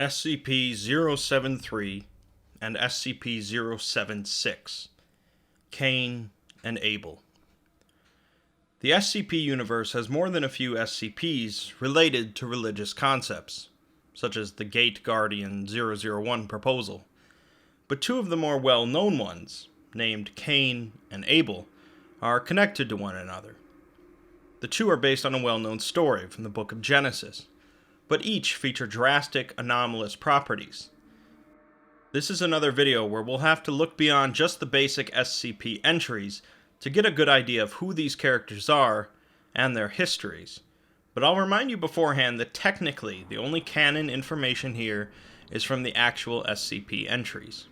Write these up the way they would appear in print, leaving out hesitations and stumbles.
SCP-073 and SCP-076, Cain and Abel. The SCP universe has more than a few SCPs related to religious concepts, such as the Gate Guardian 001 proposal, but two of the more well-known ones, named Cain and Abel, are connected to one another. The two are based on a well-known story from the Book of Genesis, but each feature drastic, anomalous properties. This is another video where we'll have to look beyond just the basic SCP entries to get a good idea of who these characters are and their histories. But I'll remind you beforehand that technically the only canon information here is from the actual SCP entries.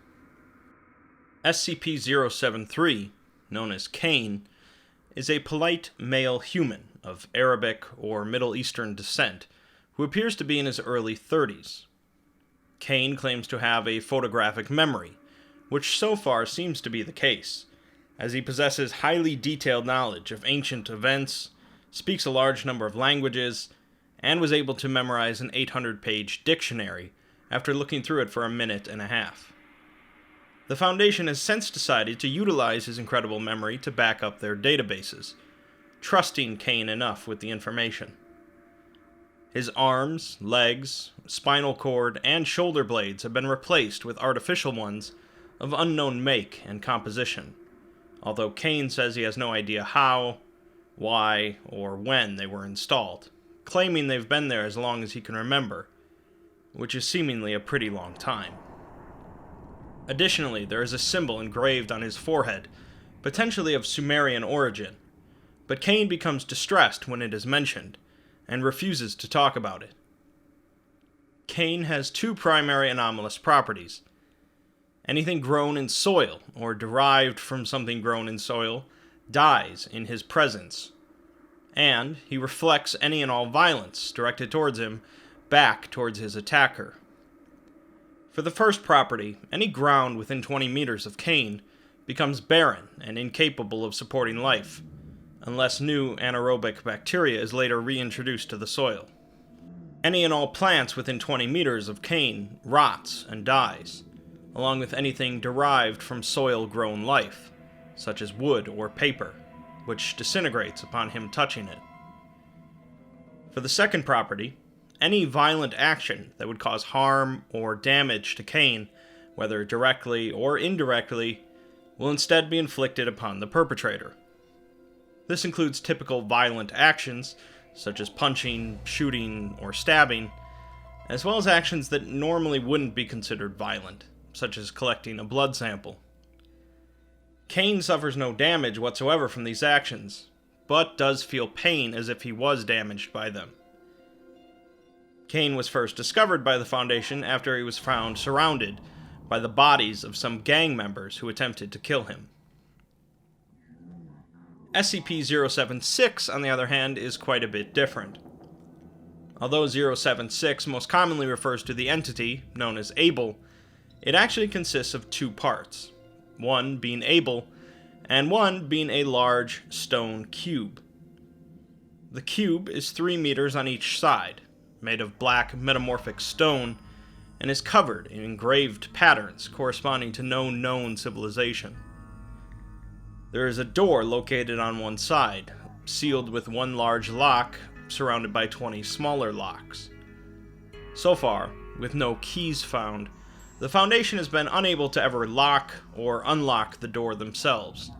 SCP-073, known as Cain, is a polite male human of Arabic or Middle Eastern descent who appears to be in his early 30s. Cain claims to have a photographic memory, which so far seems to be the case, as he possesses highly detailed knowledge of ancient events, speaks a large number of languages, and was able to memorize an 800-page dictionary after looking through it for a minute and a half. The Foundation has since decided to utilize his incredible memory to back up their databases, trusting Cain enough with the information. His arms, legs, spinal cord, and shoulder blades have been replaced with artificial ones of unknown make and composition, although Cain says he has no idea how, why, or when they were installed, claiming they've been there as long as he can remember, which is seemingly a pretty long time. Additionally, there is a symbol engraved on his forehead, potentially of Sumerian origin, but Cain becomes distressed when it is mentioned, and refuses to talk about it. Cain has two primary anomalous properties. Anything grown in soil, or derived from something grown in soil, dies in his presence, and he reflects any and all violence directed towards him back towards his attacker. For the first property, any ground within 20 meters of Cain becomes barren and incapable of supporting life, unless new anaerobic bacteria is later reintroduced to the soil. Any and all plants within 20 meters of Cain rots and dies, along with anything derived from soil-grown life, such as wood or paper, which disintegrates upon him touching it. For the second property, any violent action that would cause harm or damage to Cain, whether directly or indirectly, will instead be inflicted upon the perpetrator. This includes typical violent actions, such as punching, shooting, or stabbing, as well as actions that normally wouldn't be considered violent, such as collecting a blood sample. Cain suffers no damage whatsoever from these actions, but does feel pain as if he was damaged by them. Cain was first discovered by the Foundation after he was found surrounded by the bodies of some gang members who attempted to kill him. SCP-076, on the other hand, is quite a bit different. Although 076 most commonly refers to the entity, known as Abel, it actually consists of two parts, one being Abel, and one being a large stone cube. The cube is 3 meters on each side, made of black metamorphic stone, and is covered in engraved patterns corresponding to no known civilization. There is a door located on one side, sealed with one large lock, surrounded by 20 smaller locks. So far, with no keys found, the Foundation has been unable to ever lock or unlock the door themselves.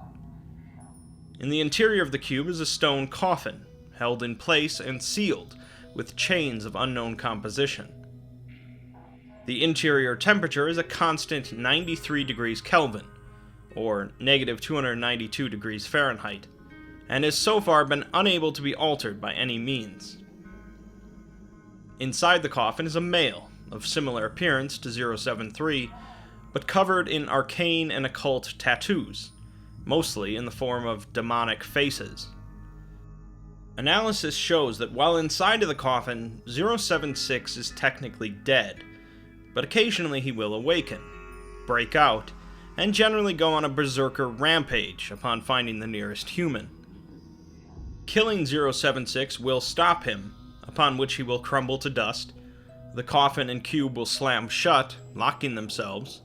In the interior of the cube is a stone coffin, held in place and sealed with chains of unknown composition. The interior temperature is a constant 93 degrees Kelvin, or negative 292 degrees Fahrenheit, and has so far been unable to be altered by any means. Inside the coffin is a male, of similar appearance to 073, but covered in arcane and occult tattoos, mostly in the form of demonic faces. Analysis shows that while inside of the coffin, 076 is technically dead, but occasionally he will awaken, break out, and generally go on a berserker rampage upon finding the nearest human. Killing 076 will stop him, upon which he will crumble to dust, The coffin and cube will slam shut, locking themselves,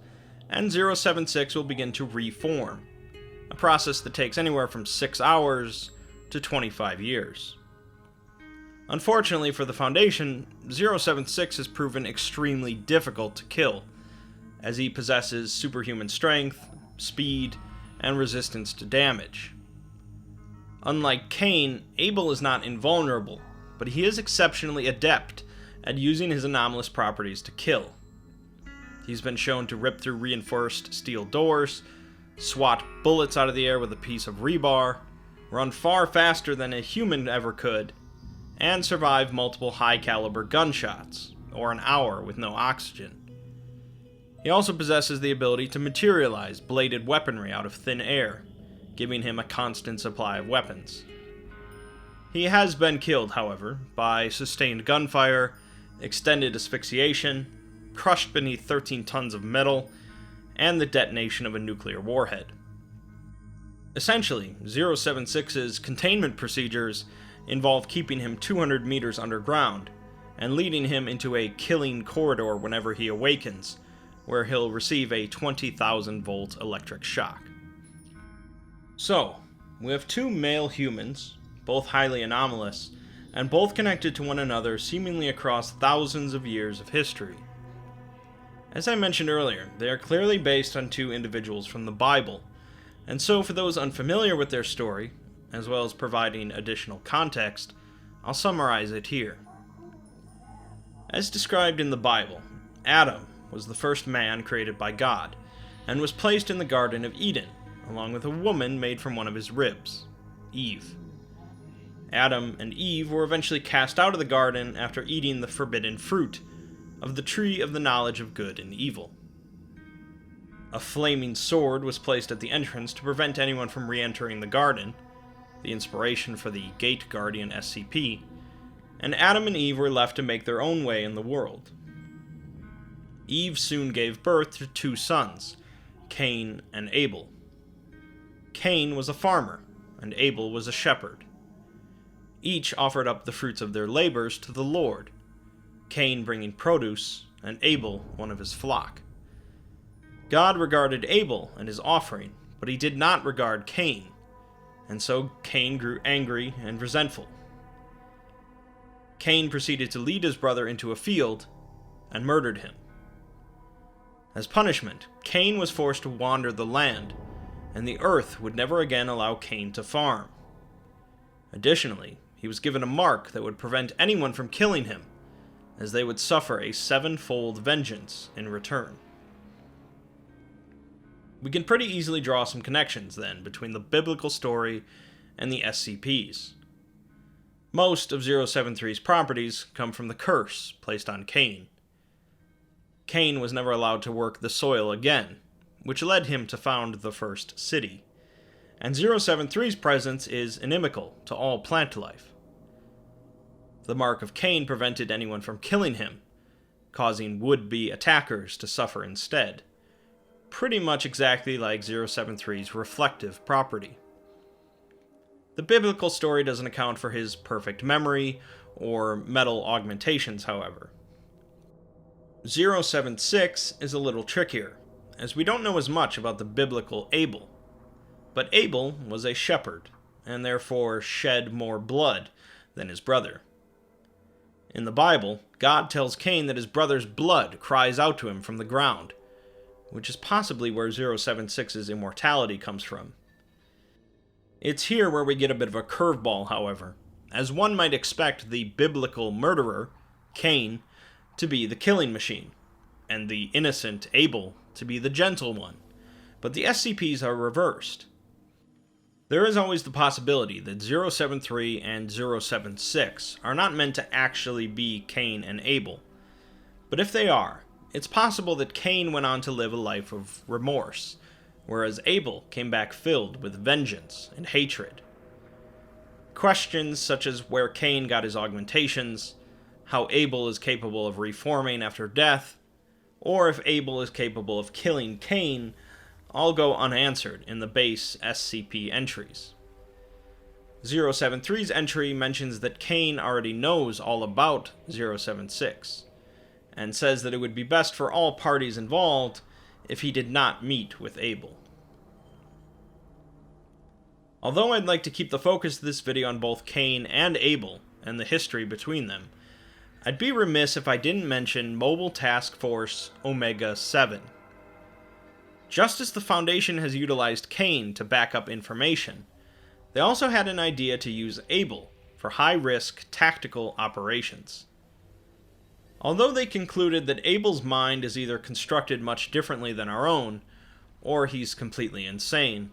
and 076 will begin to reform, a process that takes anywhere from 6 hours to 25 years. Unfortunately for the Foundation, 076 has proven extremely difficult to kill, as he possesses superhuman strength, speed, and resistance to damage. Unlike Cain, Abel is not invulnerable, but he is exceptionally adept at using his anomalous properties to kill. He's been shown to rip through reinforced steel doors, swat bullets out of the air with a piece of rebar, run far faster than a human ever could, and survive multiple high-caliber gunshots, or an hour with no oxygen. He also possesses the ability to materialize bladed weaponry out of thin air, giving him a constant supply of weapons. He has been killed, however, by sustained gunfire, extended asphyxiation, crushed beneath 13 tons of metal, and the detonation of a nuclear warhead. Essentially, 076's containment procedures involve keeping him 200 meters underground, and leading him into a killing corridor whenever he awakens, where he'll receive a 20,000 volt electric shock. So, we have two male humans, both highly anomalous, and both connected to one another seemingly across thousands of years of history. As I mentioned earlier, they are clearly based on two individuals from the Bible, and so for those unfamiliar with their story, as well as providing additional context, I'll summarize it here. As described in the Bible, Adam was the first man created by God, and was placed in the Garden of Eden, along with a woman made from one of his ribs, Eve. Adam and Eve were eventually cast out of the garden after eating the forbidden fruit of the tree of the knowledge of good and evil. A flaming sword was placed at the entrance to prevent anyone from re-entering the garden, the inspiration for the Gate Guardian SCP, and Adam and Eve were left to make their own way in the world. Eve soon gave birth to two sons, Cain and Abel. Cain was a farmer, and Abel was a shepherd. Each offered up the fruits of their labors to the Lord, Cain bringing produce, and Abel one of his flock. God regarded Abel and his offering, but he did not regard Cain, and so Cain grew angry and resentful. Cain proceeded to lead his brother into a field and murdered him. As punishment, Cain was forced to wander the land, and the earth would never again allow Cain to farm. Additionally, he was given a mark that would prevent anyone from killing him, as they would suffer a 7-fold vengeance in return. We can pretty easily draw some connections, then, between the biblical story and the SCPs. Most of 073's properties come from the curse placed on Cain. Cain was never allowed to work the soil again, which led him to found the first city, and 073's presence is inimical to all plant life. The mark of Cain prevented anyone from killing him, causing would-be attackers to suffer instead, pretty much exactly like 073's reflective property. The biblical story doesn't account for his perfect memory or metal augmentations, however. 076 is a little trickier, as we don't know as much about the biblical Abel. But Abel was a shepherd, and therefore shed more blood than his brother. In the Bible, God tells Cain that his brother's blood cries out to him from the ground, which is possibly where 076's immortality comes from. It's here where we get a bit of a curveball, however, as one might expect the biblical murderer, Cain, to be the killing machine, and the innocent Abel to be the gentle one, but the SCPs are reversed. There is always the possibility that 073 and 076 are not meant to actually be Cain and Abel, but if they are, it's possible that Cain went on to live a life of remorse, whereas Abel came back filled with vengeance and hatred. Questions such as where Cain got his augmentations, how Abel is capable of reforming after death, or if Abel is capable of killing Cain, all go unanswered in the base SCP entries. 073's entry mentions that Cain already knows all about 076, and says that it would be best for all parties involved if he did not meet with Abel. Although I'd like to keep the focus of this video on both Cain and Abel and the history between them, I'd be remiss if I didn't mention Mobile Task Force Omega-7. Just as the Foundation has utilized Cain to back up information, they also had an idea to use Abel for high-risk tactical operations. Although they concluded that Abel's mind is either constructed much differently than our own, or he's completely insane,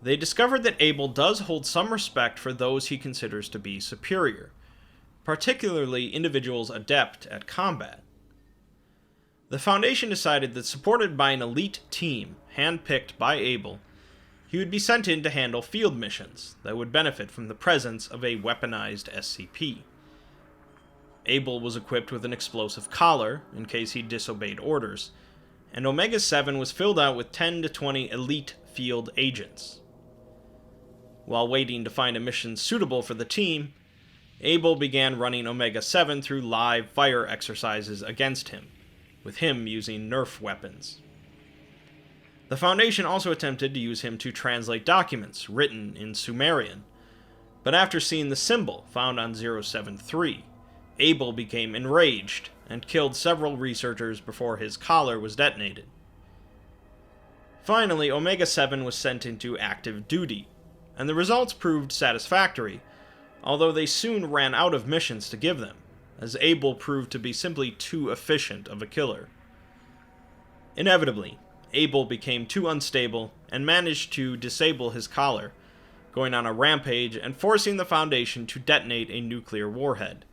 they discovered that Abel does hold some respect for those he considers to be superior, particularly individuals adept at combat. The Foundation decided that, supported by an elite team handpicked by Abel, he would be sent in to handle field missions that would benefit from the presence of a weaponized SCP. Abel was equipped with an explosive collar in case he disobeyed orders, and Omega-7 was filled out with 10 to 20 elite field agents. While waiting to find a mission suitable for the team, Abel began running Omega-7 through live fire exercises against him, with him using Nerf weapons. The Foundation also attempted to use him to translate documents written in Sumerian, but after seeing the symbol found on 073, Abel became enraged and killed several researchers before his collar was detonated. Finally, Omega-7 was sent into active duty, and the results proved satisfactory, although they soon ran out of missions to give them, as Abel proved to be simply too efficient of a killer. Inevitably, Abel became too unstable and managed to disable his collar, going on a rampage and forcing the Foundation to detonate a nuclear warhead.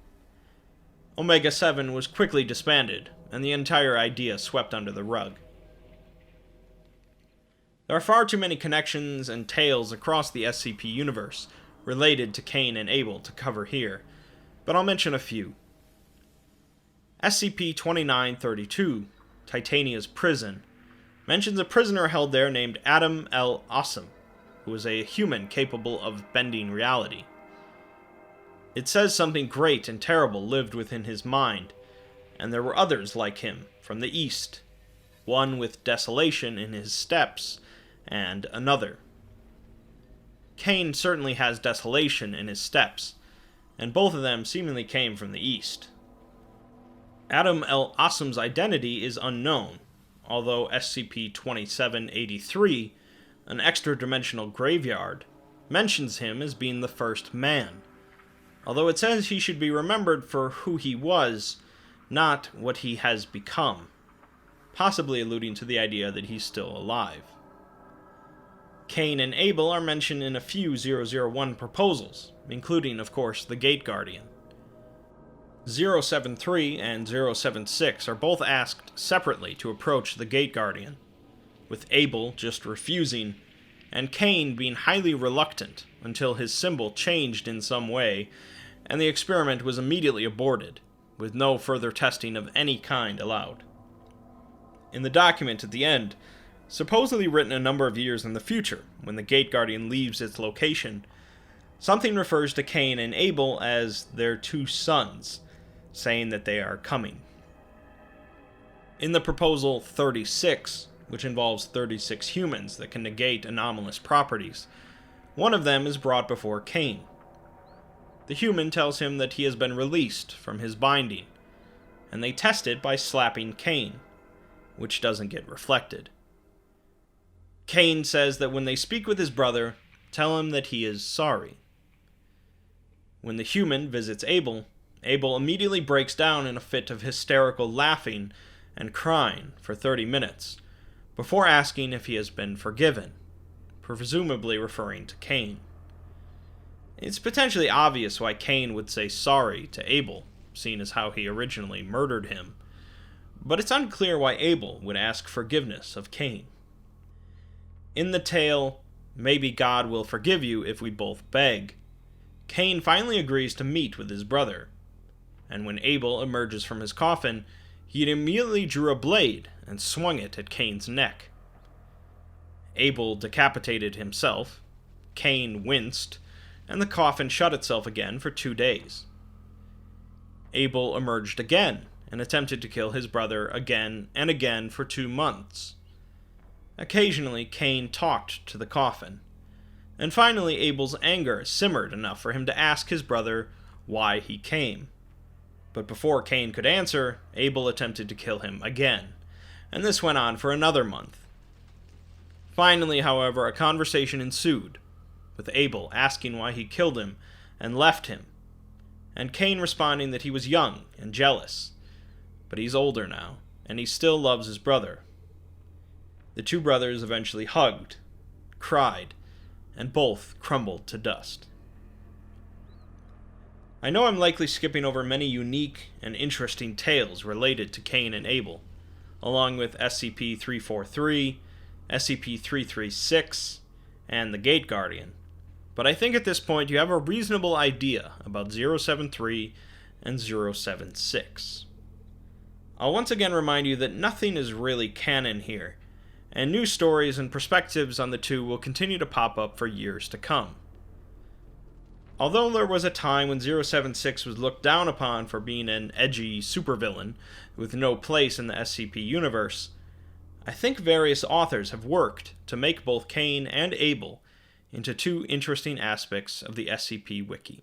Omega-7 was quickly disbanded, and the entire idea swept under the rug. There are far too many connections and tales across the SCP universe related to Cain and Abel to cover here, but I'll mention a few. SCP-2932, Titania's Prison, mentions a prisoner held there named Adam L. Awesome, who was a human capable of bending reality. It says something great and terrible lived within his mind, and there were others like him from the East, one with desolation in his steps, and another. Cain certainly has desolation in his steps, and both of them seemingly came from the East. Adam L. Awesome's identity is unknown, although SCP-2783, an extra-dimensional graveyard, mentions him as being the first man, although it says he should be remembered for who he was, not what he has become, possibly alluding to the idea that he's still alive. Cain and Abel are mentioned in a few 001 proposals, including, of course, the Gate Guardian. 073 and 076 are both asked separately to approach the Gate Guardian, with Abel just refusing, and Cain being highly reluctant until his symbol changed in some way, and the experiment was immediately aborted, with no further testing of any kind allowed. In the document at the end, supposedly written a number of years in the future, when the Gate Guardian leaves its location, something refers to Cain and Abel as their two sons, saying that they are coming. In the proposal 36, which involves 36 humans that can negate anomalous properties, one of them is brought before Cain. The human tells him that he has been released from his binding, and they test it by slapping Cain, which doesn't get reflected. Cain says that when they speak with his brother, tell him that he is sorry. When the human visits Abel, Abel immediately breaks down in a fit of hysterical laughing and crying for 30 minutes, before asking if he has been forgiven, presumably referring to Cain. It's potentially obvious why Cain would say sorry to Abel, seeing as how he originally murdered him, but it's unclear why Abel would ask forgiveness of Cain. In the tale, Maybe God Will Forgive You If We Both Beg, Cain finally agrees to meet with his brother, and when Abel emerges from his coffin, he immediately drew a blade and swung it at Cain's neck. Abel decapitated himself, Cain winced, and the coffin shut itself again for 2 days. Abel emerged again, and attempted to kill his brother again and again for 2 months. Occasionally, Cain talked to the coffin, and finally Abel's anger simmered enough for him to ask his brother why he came. But before Cain could answer, Abel attempted to kill him again, and this went on for another month. Finally, however, a conversation ensued, with Abel asking why he killed him and left him, and Cain responding that he was young and jealous, but he's older now, and he still loves his brother. The two brothers eventually hugged, cried, and both crumbled to dust. I know I'm likely skipping over many unique and interesting tales related to Cain and Abel, along with SCP-343, SCP-336, and the Gate Guardian, but I think at this point you have a reasonable idea about 073 and 076. I'll once again remind you that nothing is really canon here, and new stories and perspectives on the two will continue to pop up for years to come. Although there was a time when 076 was looked down upon for being an edgy supervillain with no place in the SCP universe, I think various authors have worked to make both Cain and Abel into two interesting aspects of the SCP Wiki.